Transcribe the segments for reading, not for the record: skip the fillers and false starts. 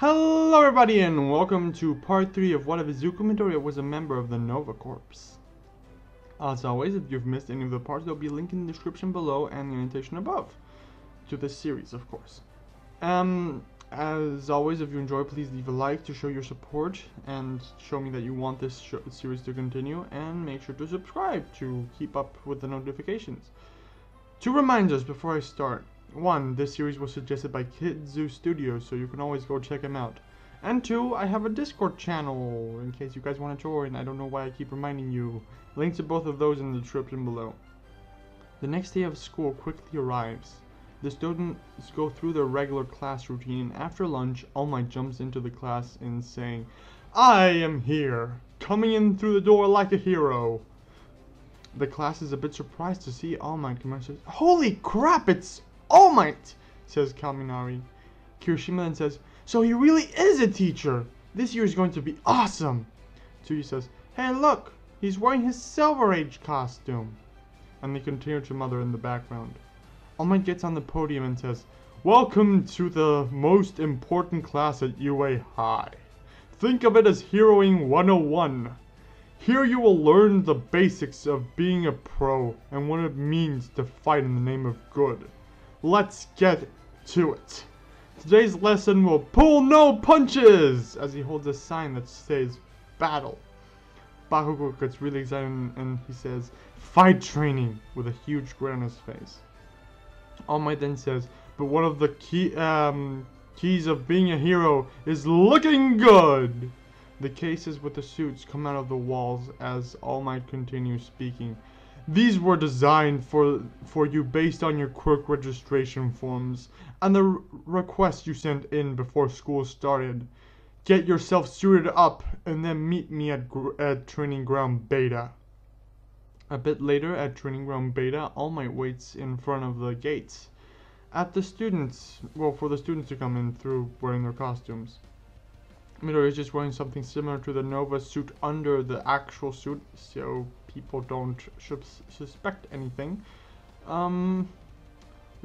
Hello everybody and welcome to part 3 of what if Izuku Midoriya was a member of the Nova Corps. As always, if you've missed any of the parts, there'll be a link in the description below and the annotation above. To this series, of course. As always, if you enjoy, please leave a like to show your support and show me that you want this series to continue, and make sure to subscribe to keep up with the notifications. 2 reminders before I start. 1. This series was suggested by Kid Zeus Studios, so you can always go check him out. And 2. I have a Discord channel, in case you guys want to join. I don't know why I keep reminding you. Links to both of those in the description below. The next day of school quickly arrives. The students go through their regular class routine, and after lunch, All Might jumps into the class and saying, "I am here, coming in through the door like a hero." The class is a bit surprised to see All Might come out and says, "Holy crap, it's All Might!" says Kaminari. Kirishima then says, "So he really is a teacher! This year is going to be awesome!" Tsuyu says, "Hey look, he's wearing his Silver Age costume." And they continue to mother in the background. All Might gets on the podium and says, "Welcome to the most important class at UA High. Think of it as Heroing 101. Here you will learn the basics of being a pro and what it means to fight in the name of good. Let's get to it. Today's lesson will pull no punches," as he holds a sign that says battle. Bakugou gets really excited and he says, "Fight training," with a huge grin on his face. All Might then says, "But one of the keys of being a hero is looking good." The cases with the suits come out of the walls as All Might continues speaking. "These were designed for you based on your quirk registration forms and the requests you sent in before school started. Get yourself suited up and then meet me at Training Ground Beta." A bit later at Training Ground Beta, All Might waits in front of the gates for the students to come in through wearing their costumes. Midoriya is just wearing something similar to the Nova suit under the actual suit, so people don't suspect anything. The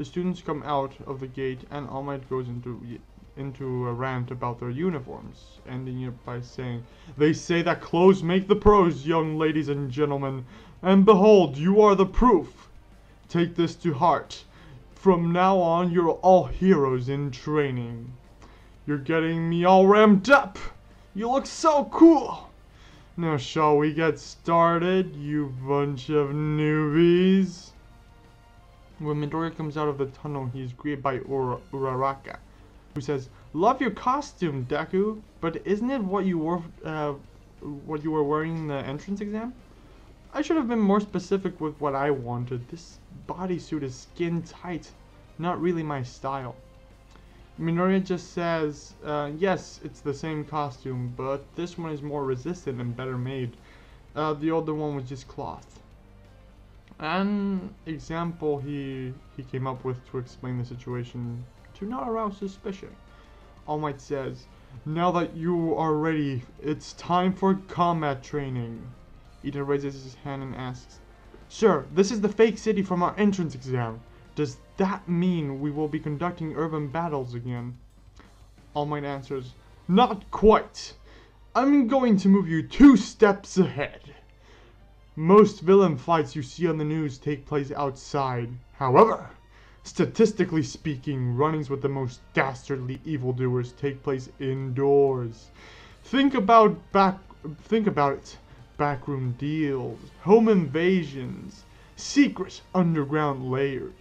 students come out of the gate and All Might goes into a rant about their uniforms, ending it by saying, "They say that clothes make the pros, young ladies and gentlemen, and behold, you are the proof. Take this to heart. From now on, you're all heroes in training." "You're getting me all ramped up. You look so cool. Now shall we get started, you bunch of newbies?" When Midoriya comes out of the tunnel, he is greeted by Uraraka, who says, "Love your costume, Deku, but isn't it what you were wearing in the entrance exam? I should have been more specific with what I wanted. This bodysuit is skin tight, not really my style." Midoriya just says, "Yes, it's the same costume, but this one is more resistant and better made. The older one was just cloth." An example he came up with to explain the situation to not arouse suspicion. All Might says, "Now that you are ready, it's time for combat training." Iida raises his hand and asks, "Sir, this is the fake city from our entrance exam. Does that mean we will be conducting urban battles again?" All Might answers, "Not quite. I'm going to move you 2 steps ahead. Most villain fights you see on the news take place outside. However, statistically speaking, run-ins with the most dastardly evildoers take place indoors. Think about it. Backroom deals, home invasions, secret underground layers.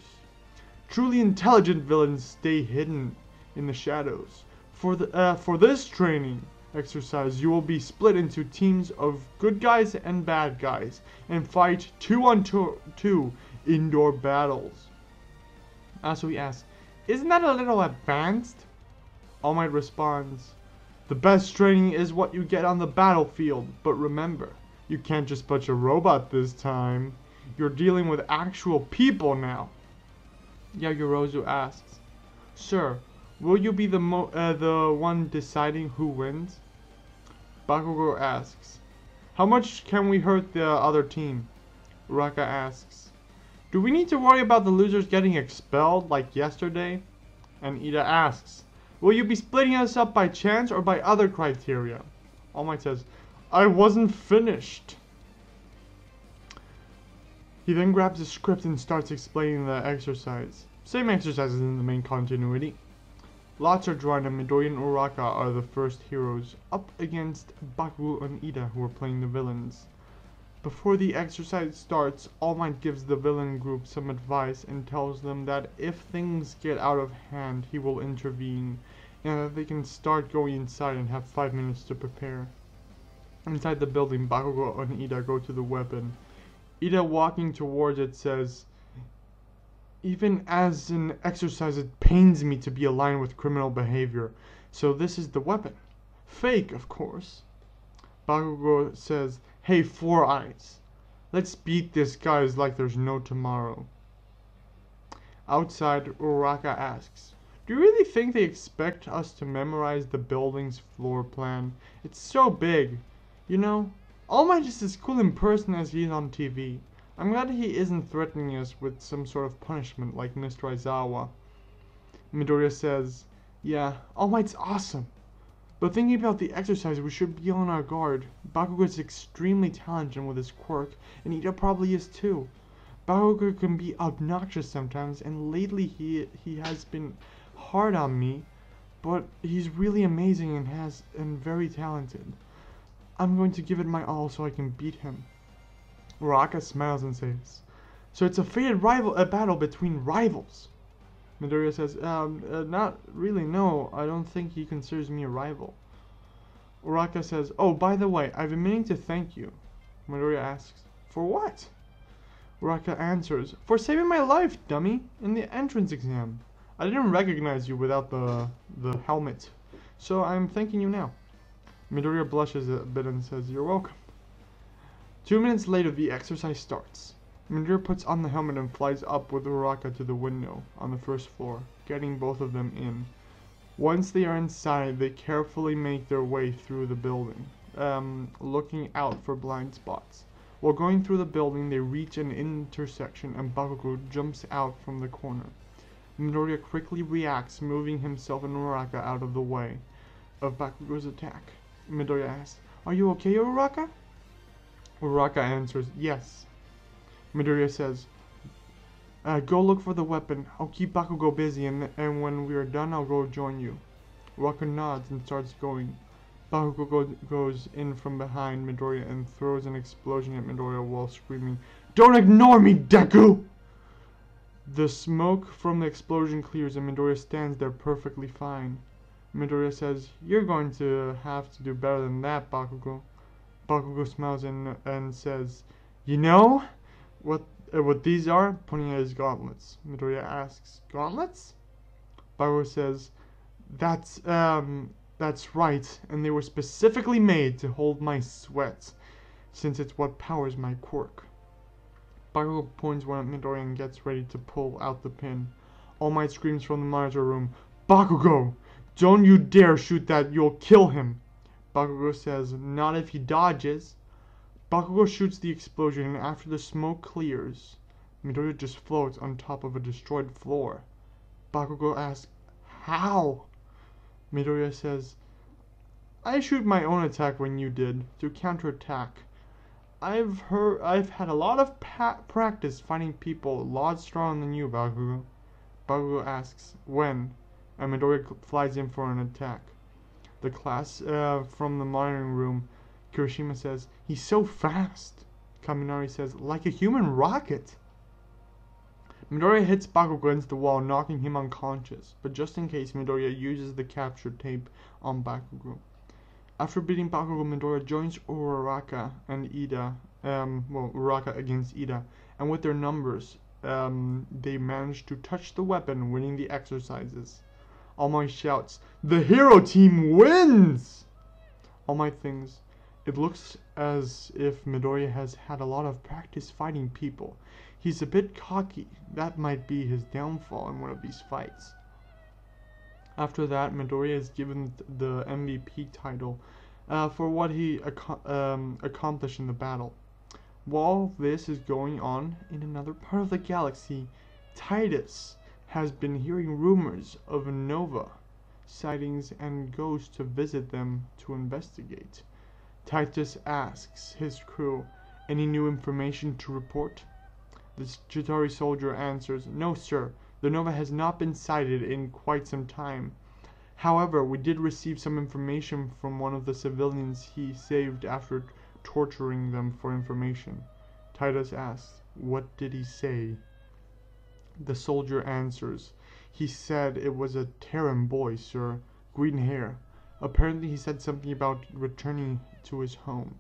Truly intelligent villains stay hidden in the shadows. For this training exercise, you will be split into teams of good guys and bad guys and fight 2-on-2 indoor battles." So he asks, "Isn't that a little advanced?" All Might responds, "The best training is what you get on the battlefield, but remember, you can't just punch a robot this time. You're dealing with actual people now." Yagorozu asks, "Sir, will you be the one deciding who wins?" Bakugou asks, "How much can we hurt the other team?" Uraraka asks, "Do we need to worry about the losers getting expelled like yesterday?" And Iida asks, Will you be splitting us up by chance or by other criteria? All Might says, I wasn't finished. He then grabs a script and starts explaining the exercise. Same exercises in the main continuity. Lots are drawn and Midoriya and Uraraka are the first heroes, up against Bakugou and Iida, who are playing the villains. Before the exercise starts, All Might gives the villain group some advice and tells them that if things get out of hand, he will intervene, and that they can start going inside and have 5 minutes to prepare. Inside the building, Bakugou and Iida go to the weapon. Iida, walking towards it, says, even as an exercise, it pains me to be aligned with criminal behavior, so this is the weapon. Fake, of course. Bakugou says, hey, Four Eyes, let's beat this guy like there's no tomorrow. Outside, Uraraka asks, do you really think they expect us to memorize the building's floor plan? It's so big. You know, All Might is as cool in person as he is on TV. I'm glad he isn't threatening us with some sort of punishment like Mr. Aizawa. Midoriya says, yeah, All Might's awesome. But thinking about the exercise, we should be on our guard. Bakugou is extremely talented with his quirk, and Iida probably is too. Bakugou can be obnoxious sometimes, and lately he has been hard on me, but he's really amazing and very talented. I'm going to give it my all so I can beat him. Uraraka smiles and says, so it's a fated battle between rivals. Midoriya says, not really, no. I don't think he considers me a rival. Uraraka says, oh, by the way, I've been meaning to thank you. Midoriya asks, for what? Uraraka answers, for saving my life, dummy, in the entrance exam. I didn't recognize you without the helmet, so I'm thanking you now. Midoriya blushes a bit and says, you're welcome. 2 minutes later, the exercise starts. Midoriya puts on the helmet and flies up with Uraraka to the window on the first floor, getting both of them in. Once they are inside, they carefully make their way through the building, looking out for blind spots. While going through the building, they reach an intersection and Bakugou jumps out from the corner. Midoriya quickly reacts, moving himself and Uraraka out of the way of Bakugou's attack. Midoriya asks, are you okay, Uraraka? Uraraka answers, yes. Midoriya says, go look for the weapon. I'll keep Bakugou busy, and when we are done, I'll go join you. Uraraka nods and starts going. Bakugou goes in from behind Midoriya and throws an explosion at Midoriya while screaming, don't ignore me, Deku! The smoke from the explosion clears and Midoriya stands there perfectly fine. Midoriya says, you're going to have to do better than that, Bakugou. Bakugou smiles and says, you know what these are? Pointing at his gauntlets. Midoriya asks, gauntlets? Bakugou says, that's right, and they were specifically made to hold my sweat, since it's what powers my quirk. Bakugou points one at Midoriya and gets ready to pull out the pin. All Might screams from the monitor room, Bakugou! Don't you dare shoot that, you'll kill him! Bakugou says, not if he dodges. Bakugou shoots the explosion, and after the smoke clears, Midoriya just floats on top of a destroyed floor. Bakugou asks, how? Midoriya says, I shoot my own attack when you did, to counterattack. I've had a lot of practice fighting people a lot stronger than you, Bakugou. Bakugou asks, when? And Midoriya flies in for an attack. The class from the monitoring room, Kirishima says, he's so fast. Kaminari says, like a human rocket. Midoriya hits Bakugou against the wall, knocking him unconscious, but just in case, Midoriya uses the capture tape on Bakugou. After beating Bakugou, Midoriya joins Uraraka and Iida, Uraraka against Iida, and with their numbers, they manage to touch the weapon, winning the exercises. All Might shouts, the hero team wins! All Might thinks, it looks as if Midoriya has had a lot of practice fighting people. He's a bit cocky. That might be his downfall in one of these fights. After that, Midoriya is given the MVP title for what he accomplished in the battle. While this is going on, in another part of the galaxy, Titus has been hearing rumors of a nova sightings and goes to visit them to investigate. Titus asks his crew, any new information to report? The Chitauri soldier answers, no sir, the Nova has not been sighted in quite some time. However, we did receive some information from one of the civilians he saved after torturing them for information. Titus asks, what did he say? The soldier answers, he said it was a Terran boy, sir, green hair. Apparently he said something about returning to his home.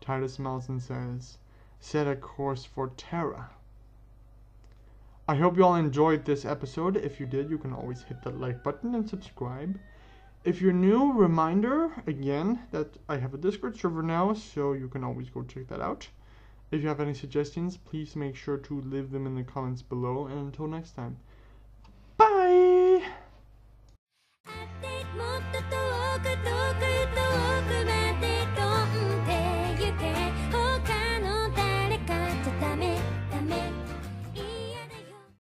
Titus smiles and says, set a course for Terra. I hope you all enjoyed this episode. If you did, you can always hit that like button and subscribe. If you're new, reminder again that I have a Discord server now, so you can always go check that out. If you have any suggestions, please make sure to leave them in the comments below, and until next time, bye!